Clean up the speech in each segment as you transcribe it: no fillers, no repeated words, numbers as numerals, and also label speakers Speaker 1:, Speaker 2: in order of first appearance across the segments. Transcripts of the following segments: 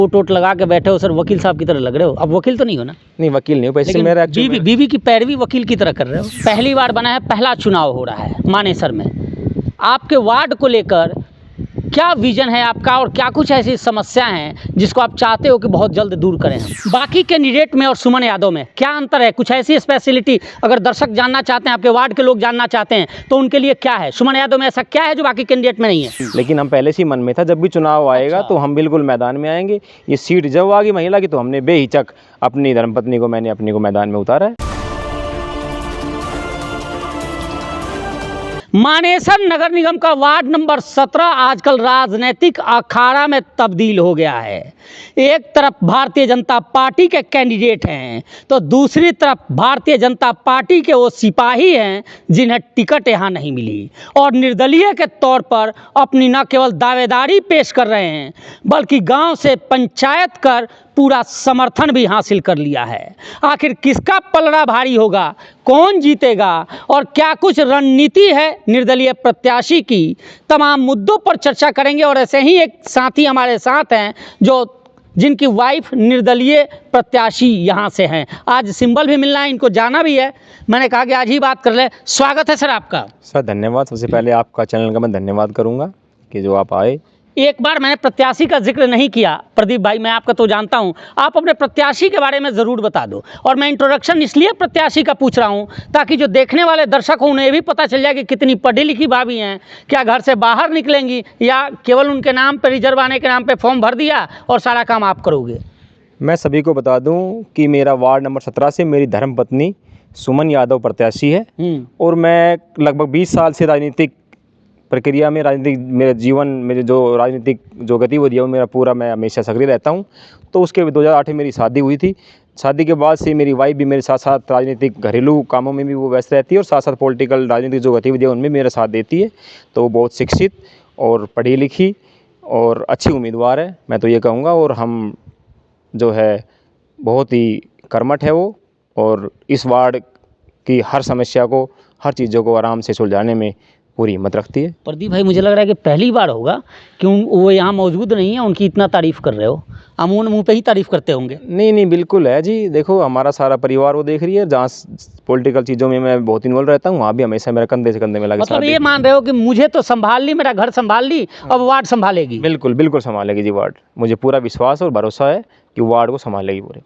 Speaker 1: Coat vote लगा के बैठे हो सर, वकील साहब की तरह लग रहे हो। अब वकील तो नहीं हो ना?
Speaker 2: नहीं, वकील नहीं हूँ, पैसे
Speaker 1: लेकिन
Speaker 2: मेरा
Speaker 1: बीवी की पैरवी वकील की तरह कर रहे हो। पहली बार बना है, पहला चुनाव हो रहा है मानेसर में। आपके वार्ड को लेकर क्या विजन है आपका और क्या कुछ ऐसी समस्याएं हैं जिसको आप चाहते हो कि बहुत जल्द दूर करें हम? बाकी कैंडिडेट में और सुमन यादव में क्या अंतर है? कुछ ऐसी स्पेशलिटी अगर दर्शक जानना चाहते हैं, आपके वार्ड के लोग जानना चाहते हैं, तो उनके लिए क्या है? सुमन यादव में ऐसा क्या है जो बाकी कैंडिडेट में नहीं है?
Speaker 2: लेकिन हम पहले से ही मन में था, जब भी चुनाव आएगा
Speaker 1: अच्छा।
Speaker 2: तो हम बिल्कुल मैदान में आएंगे। ये सीट जब आ गई महिला की तो हमने बेहिचक अपनी धर्मपत्नी को, मैंने अपनी को मैदान में उतारा है।
Speaker 1: मानेसर नगर निगम का वार्ड नंबर 17 आजकल राजनीतिक अखाड़ा में तब्दील हो गया है। एक तरफ भारतीय जनता पार्टी के कैंडिडेट हैं तो दूसरी तरफ भारतीय जनता पार्टी के वो सिपाही हैं जिन्हें टिकट यहाँ नहीं मिली और निर्दलीय के तौर पर अपनी न केवल दावेदारी पेश कर रहे हैं बल्कि गांव से पंचायत कर पूरा समर्थन भी हासिल कर लिया है। आखिर किसका पलड़ा भारी होगा, कौन जीतेगा और क्या कुछ रणनीति है निर्दलीय प्रत्याशी की, तमाम मुद्दों पर चर्चा करेंगे। और ऐसे ही एक साथी हमारे साथ हैं जिनकी वाइफ निर्दलीय प्रत्याशी यहाँ से हैं। आज सिंबल भी मिलना है, इनको जाना भी है। मैंने कहा कि आज ही बात कर ले। स्वागत है सर आपका।
Speaker 2: सर धन्यवाद। सबसे पहले आपका चैनल का मैं धन्यवाद करूँगा कि जो आप आए।
Speaker 1: एक बार मैंने प्रत्याशी का जिक्र नहीं किया। प्रदीप भाई, मैं आपका तो जानता हूं, आप अपने प्रत्याशी के बारे में ज़रूर बता दो। और मैं इंट्रोडक्शन इसलिए प्रत्याशी का पूछ रहा हूं ताकि जो देखने वाले दर्शक हों उन्हें भी पता चल जाए कि कितनी पढ़ी लिखी भाभी हैं, क्या घर से बाहर निकलेंगी या केवल उनके नाम पर, रिजर्व आने के नाम पर फॉर्म भर दिया और सारा काम आप करोगे।
Speaker 2: मैं सभी को बता दूं कि मेरा वार्ड नंबर 17 से मेरी धर्मपत्नी सुमन यादव प्रत्याशी है और मैं लगभग 20 साल से राजनीतिक प्रक्रिया में, राजनीतिक मेरे जीवन, मेरे जो राजनीतिक जो गतिविधि है वो मेरा पूरा, मैं हमेशा सक्रिय रहता हूं। तो उसके 2008 में मेरी शादी हुई थी। शादी के बाद से मेरी वाइफ भी मेरे साथ साथ राजनीतिक घरेलू कामों में भी वो व्यस्त रहती है और साथ साथ पॉलिटिकल राजनीतिक जो गतिविधि है उनमें मेरा साथ देती है। तो वो बहुत शिक्षित और पढ़ी लिखी और अच्छी उम्मीदवार है, मैं तो ये कहूँगा। और हम जो है बहुत ही कर्मठ है वो, और इस वार्ड की हर समस्या को, हर चीज़ों को आराम से सुलझाने में पूरी हिम्मत रखती है।
Speaker 1: प्रदीप भाई, मुझे लग रहा है कि पहली बार होगा कि वो यहाँ मौजूद नहीं है, उनकी इतना तारीफ़ कर रहे हो। अमून मुँह पे ही तारीफ़ करते होंगे।
Speaker 2: नहीं, बिल्कुल है जी। देखो, हमारा सारा परिवार वो देख रही है। जहाँ पॉलिटिकल चीज़ों में मैं बहुत इन्वॉल्व रहता हूँ, वहाँ भी हमेशा मेरा कंधे से कंधे में लगे।
Speaker 1: मतलब ये मान रहे हो कि मुझे तो संभाल ली, मेरा घर संभाल ली, अब वार्ड संभालेगी?
Speaker 2: बिल्कुल बिल्कुल संभालेगी जी वार्ड। मुझे पूरा विश्वास और भरोसा है कि वार्ड को संभालेगी पूरे।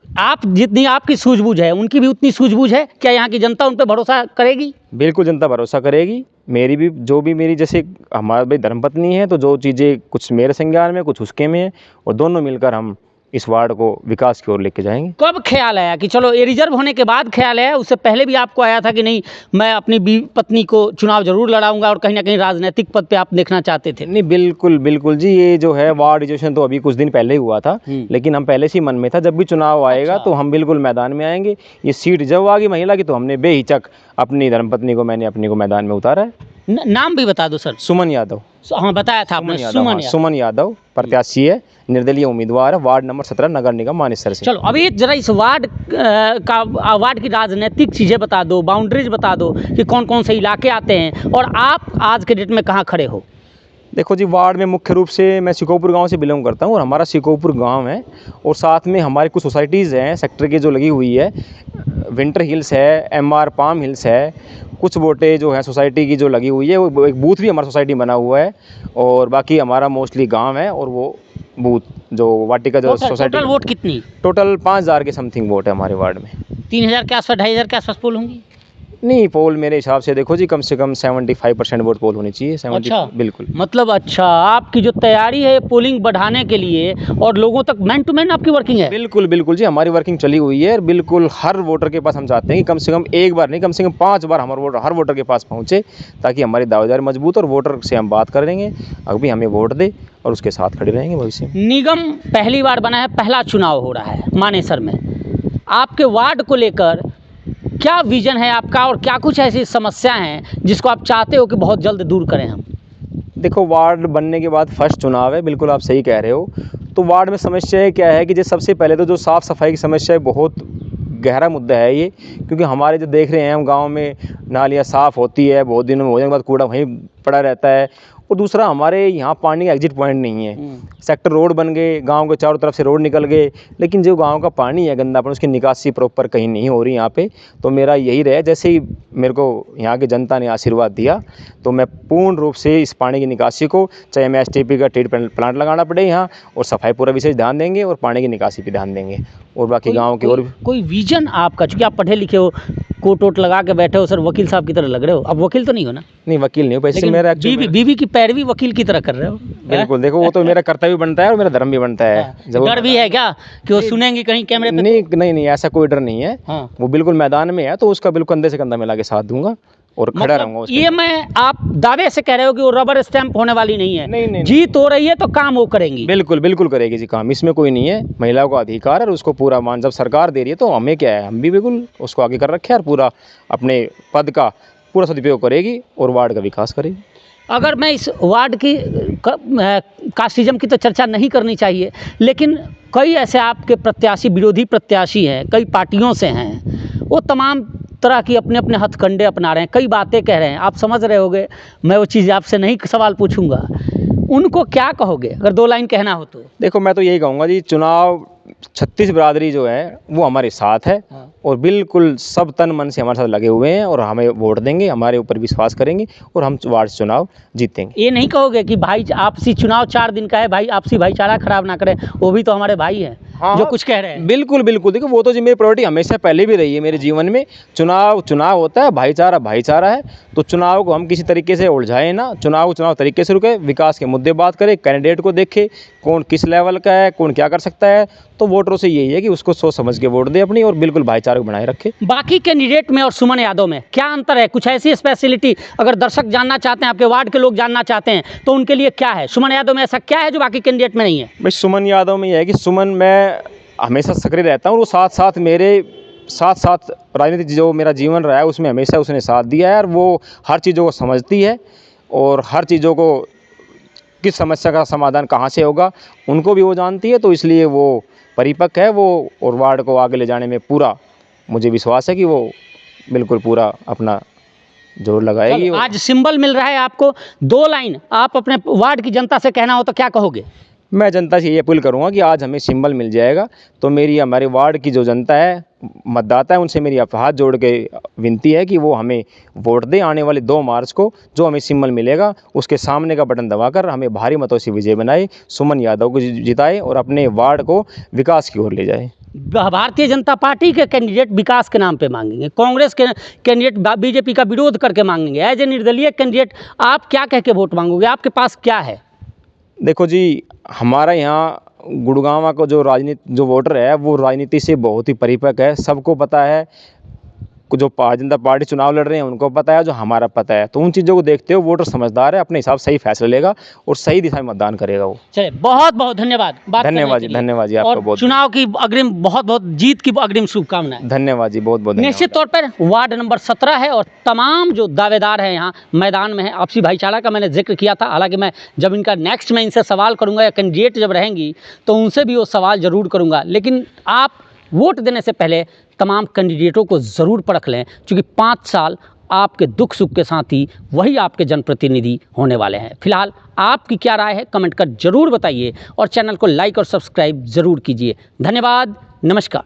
Speaker 1: आप जितनी आपकी सूझबूझ है उनकी भी उतनी सूझबूझ है। क्या यहाँ की जनता उन पर भरोसा करेगी?
Speaker 2: बिल्कुल जनता भरोसा करेगी। मेरी भी, जो भी मेरी, जैसे हमारी भाई धर्मपत्नी है तो जो चीज़ें कुछ मेरे संज्ञान में, कुछ उसके में है, और दोनों मिलकर हम इस वार्ड को विकास की ओर लेके जाएंगे।
Speaker 1: कब ख्याल आया कि चलो, ये रिजर्व होने के बाद ख्याल आया? उससे पहले भी आपको आया था कि नहीं मैं अपनी पत्नी को चुनाव जरूर लड़ाऊंगा और कहीं ना कहीं राजनीतिक पद पे आप देखना चाहते थे?
Speaker 2: नहीं, बिल्कुल बिल्कुल जी। ये जो है वार्ड रिजर्वेशन तो अभी कुछ दिन पहले ही हुआ था, लेकिन हम पहले से ही मन में था, जब भी चुनाव आएगा तो हम बिल्कुल मैदान में आएंगे। ये सीट जब आ गई महिला की तो हमने बेहिचक अपनी धर्मपत्नी को, मैंने अपनी को मैदान में उतारा है।
Speaker 1: नाम भी बता दो सर।
Speaker 2: सुमन यादव।
Speaker 1: हाँ, बताया था आपने।
Speaker 2: सुमन यादव प्रत्याशी है, निर्दलीय उम्मीदवार है, वार्ड नंबर 17 नगर निगम मानेसर से।
Speaker 1: चलो, अभी जरा इस वार्ड वार्ड की राजनीतिक चीज़ें बता दो, बाउंड्रीज बता दो कि कौन कौन से इलाके आते हैं और आप आज के डेट में कहाँ खड़े हो।
Speaker 2: देखो जी, वार्ड में मुख्य रूप से मैं सिकोपुर गांव से बिलोंग करता हूं और हमारा सिकोपुर गांव है और साथ में हमारे कुछ सोसाइटीज़ हैं सेक्टर की जो लगी हुई है। विंटर हिल्स है, MR पाम हिल्स है, कुछ वोटें जो है सोसाइटी की जो लगी हुई है, वो एक बूथ भी हमारा सोसाइटी बना हुआ है। और बाकी हमारा मोस्टली गांव है और वो बूथ जो वाटिका जो सोसाइटी।
Speaker 1: टोटल वोट कितनी?
Speaker 2: टोटल 5000 के समथिंग वोट है हमारे वार्ड में।
Speaker 1: 3000 के आसपास, 2500 के आसपास पोल होंगी?
Speaker 2: नहीं, पोल मेरे हिसाब से देखो जी कम से कम 75% वोट पोल होनी चाहिए। 70।
Speaker 1: अच्छा,
Speaker 2: बिल्कुल।
Speaker 1: मतलब अच्छा, आपकी जो तैयारी है पोलिंग बढ़ाने के लिए और लोगों तक मैन टू मैन आपकी वर्किंग है?
Speaker 2: बिल्कुल बिल्कुल जी, हमारी वर्किंग चली हुई है। बिल्कुल हर वोटर के पास हम चाहते हैं कि कम से कम एक बार नहीं, कम से कम 5 बार हमारा हर वोटर के पास पहुँचे, ताकि हमारी दावेदारी मजबूत और वोटर से हम बात करेंगे, अभी हमें वोट दे और उसके साथ खड़े रहेंगे भविष्य में।
Speaker 1: निगम पहली बार बना है, पहला चुनाव हो रहा है मानेसर में। आपके वार्ड को लेकर क्या विजन है आपका और क्या कुछ ऐसी समस्याएं हैं जिसको आप चाहते हो कि बहुत जल्द दूर करें हम?
Speaker 2: देखो, वार्ड बनने के बाद फर्स्ट चुनाव है, बिल्कुल आप सही कह रहे हो। तो वार्ड में समस्या क्या है कि जैसे सबसे पहले तो जो साफ़ सफाई की समस्या है, बहुत गहरा मुद्दा है ये, क्योंकि हमारे जो देख रहे हैं हम गांव में नालियां साफ़ होती है, बहुत दिनों में होने के बाद कूड़ा वहीं पड़ा रहता है और दूसरा हमारे यहाँ पानी का एग्जिट पॉइंट नहीं है। सेक्टर रोड बन गए, गांव के चारों तरफ से रोड निकल गए, लेकिन जो गांव का पानी है गंदा पानी, उसकी निकासी प्रॉपर कहीं नहीं हो रही यहाँ पे। तो मेरा यही रहे, जैसे ही मेरे को यहाँ की जनता ने आशीर्वाद दिया तो मैं पूर्ण रूप से इस पानी की निकासी को, चाहे मैं STP का ट्रीटमेंट प्लांट लगाना पड़े यहाँ, और सफाई पूरा विशेष ध्यान देंगे और पानी की निकासी पे ध्यान देंगे, और बाकी गाँव की और
Speaker 1: कोई विजन आपका, चूँकि आप पढ़े लिखे हो, कोट वोट लगा के बैठे हो सर, वकील साहब की तरह लग रहे हो। अब वकील तो नहीं हो ना?
Speaker 2: नहीं, वकील नहीं हो, पैसे
Speaker 1: लेकिन
Speaker 2: मेरा
Speaker 1: बीवी की पैरवी वकील की तरह कर रहे हो।
Speaker 2: बिल्कुल, देखो वो तो मेरा कर्तव्य बनता है और मेरा धर्म भी बनता है।
Speaker 1: डर भी है क्या कि वो सुनेंगे कहीं कैमरे पे?
Speaker 2: नहीं, ऐसा कोई डर नहीं है।
Speaker 1: हाँ।
Speaker 2: वो बिल्कुल मैदान में है तो उसका बिल्कुल कंधे से कंधा मिला के साथ दूंगा और खड़ा रहूंगा उसके।
Speaker 1: ये मैं आप दावे से कह रहे हो कि वो रबर स्टैंप होने वाली नहीं है?
Speaker 2: नहीं।
Speaker 1: जीत हो रही है तो काम वो करेंगी।
Speaker 2: बिल्कुल करेगी जी काम, इसमें कोई नहीं है। महिलाओं का अधिकार है और उसको पूरा मान, जब सरकार दे रही है तो हमें क्या है, हम भी बिल्कुल उसको आगे कर रखे हैं और पूरा अपने पद का पूरा सदुपयोग करेगी और वार्ड का विकास करेगी।
Speaker 1: अगर मैं इस वार्ड की कास्टिज्म की तो चर्चा नहीं करनी चाहिए, लेकिन कई ऐसे आपके प्रत्याशी, विरोधी प्रत्याशी हैं, कई पार्टियों से हैं, वो तमाम तरह की अपने अपने हथकंडे अपना रहे हैं, कई बातें कह रहे हैं। आप समझ रहे होगे, मैं वो चीज़ आपसे नहीं सवाल पूछूंगा। उनको क्या कहोगे अगर 2 लाइन कहना हो तो?
Speaker 2: देखो, मैं तो यही कहूँगा जी, चुनाव 36 बिरादरी जो है वो हमारे साथ है।
Speaker 1: हाँ।
Speaker 2: और बिल्कुल सब तन मन से हमारे साथ लगे हुए हैं और हमें वोट देंगे, हमारे ऊपर विश्वास करेंगे और हम वार्ड चुनाव जीतेंगे।
Speaker 1: ये नहीं कहोगे कि भाई आपसी चुनाव 4 दिन का है, भाई आपसी भाईचारा खराब ना करें, वो भी तो हमारे भाई हैं।
Speaker 2: हाँ,
Speaker 1: जो कुछ कह रहे हैं।
Speaker 2: बिल्कुल देखो, वो तो जी मेरी प्रायोरिटी हमेशा पहले भी रही है मेरे जीवन में। चुनाव होता है, भाईचारा है, तो चुनाव को हम किसी तरीके से उलझाएं ना, चुनाव तरीके से रुके, विकास के मुद्दे बात करें, कैंडिडेट को देखे कौन किस लेवल का है, कौन क्या कर सकता है। तो वोटरों से यही है कि उसको सोच समझ के वोट दे अपनी, और बिल्कुल भाईचारा को बनाए रखे।
Speaker 1: बाकी कैंडिडेट में और सुमन यादव में क्या अंतर है? कुछ ऐसी स्पेशलिटी अगर दर्शक जानना चाहते हैं, आपके वार्ड के लोग जानना चाहते हैं, तो उनके लिए क्या है? सुमन यादव में ऐसा क्या है जो बाकी कैंडिडेट में नहीं है?
Speaker 2: भाई, सुमन यादव में यह है कि सुमन मैं हमेशा सक्रिय रहता हूँ, वो साथ साथ राजनीतिक जो मेरा जीवन रहा है उसमें हमेशा उसने साथ दिया है, और वो हर चीज़ों को समझती है और हर चीज़ों को, किस समस्या का समाधान कहाँ से होगा उनको भी वो जानती है। तो इसलिए वो परिपक्व है वो, और वार्ड को आगे ले जाने में पूरा मुझे विश्वास है कि वो बिल्कुल पूरा अपना जोर लगाएगी।
Speaker 1: आज सिंबल मिल रहा है आपको, 2 लाइन आप अपने वार्ड की जनता से कहना हो तो क्या कहोगे?
Speaker 2: मैं जनता से ये अपील करूंगा कि आज हमें सिंबल मिल जाएगा, तो हमारे वार्ड की जो जनता है, मतदाता है, उनसे मेरी हाथ जोड़ के विनती है कि वो हमें वोट दें आने वाले 2 मार्च को। जो हमें सिंबल मिलेगा उसके सामने का बटन दबाकर हमें भारी मतों से विजय बनाए, सुमन यादव को जिताए और अपने वार्ड को विकास की ओर ले जाए।
Speaker 1: भारतीय जनता पार्टी के कैंडिडेट विकास के नाम पे मांगेंगे, कांग्रेस के कैंडिडेट बीजेपी का विरोध करके मांगेंगे, एज ए निर्दलीय कैंडिडेट आप क्या कह के वोट मांगोगे? आपके पास क्या है?
Speaker 2: देखो जी, हमारा यहाँ गुड़गांव का जो वोटर है वो राजनीति से बहुत ही परिपक्व है। सबको पता है, जो भारतीय जनता पार्टी चुनाव लड़ रहे हैं उनको पता है, जो हमारा पता है। तो उन चीज़ों को देखते हुए वोटर समझदार है, अपने हिसाब से सही फैसला लेगा और सही दिशा में मतदान करेगा वो।
Speaker 1: चलिए, बहुत बहुत धन्यवाद।
Speaker 2: धन्यवाद जी आपको बहुत।
Speaker 1: चुनाव की अग्रिम बहुत जीत की अग्रिम शुभकामनाएं।
Speaker 2: धन्यवाद जी, बहुत
Speaker 1: निश्चित तौर पर वार्ड नंबर 17 है और तमाम जो दावेदार हैं यहाँ मैदान में हैं। आपसी भाईचारा का मैंने जिक्र किया था, हालांकि मैं जब इनका नेक्स्ट मैं इनसे सवाल करूँगा या कैंडिडेट जब रहेंगी तो उनसे भी वो सवाल ज़रूर करूँगा। लेकिन आप वोट देने से पहले तमाम कैंडिडेटों को ज़रूर परख लें, क्योंकि 5 साल आपके दुख सुख के साथ ही वही आपके जनप्रतिनिधि होने वाले हैं। फिलहाल आपकी क्या राय है कमेंट कर ज़रूर बताइए और चैनल को लाइक और सब्सक्राइब ज़रूर कीजिए। धन्यवाद, नमस्कार।